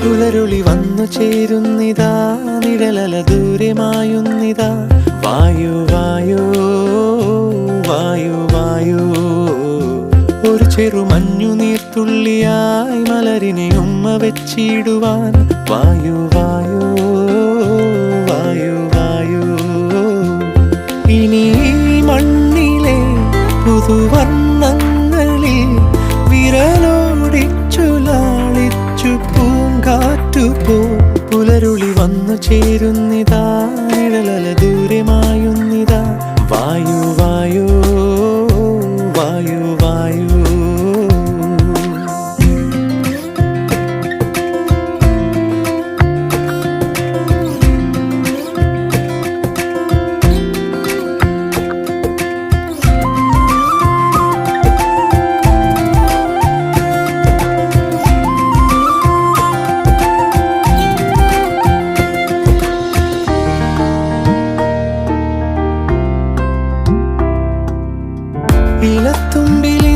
പുലരുളി വന്നു ചേരുന്നിതാ, നിഴലല ദൂരെ മായുന്നിതാ. വായു വായു വായു വായു, ഒരു ചെറു മഞ്ഞു നീർത്തുള്ളിയായി മലരിനെ ഉമ്മ വെച്ചിടുവാൻ. വായു വായു വായു വായു, ഇനി മണ്ണിലെ പുതുവർണ്ണങ്ങളിൽ വിരലോടിച്ചു ലാളിച്ചു പൂങ്കാറ്റുപോ. പുലരുളി വന്നു ചേരുന്നിതാ, നിഴലല ദൂരെ മായുന്നിതാ. വായു വായു വായു വായു. ഇലത്തുമ്പിൽ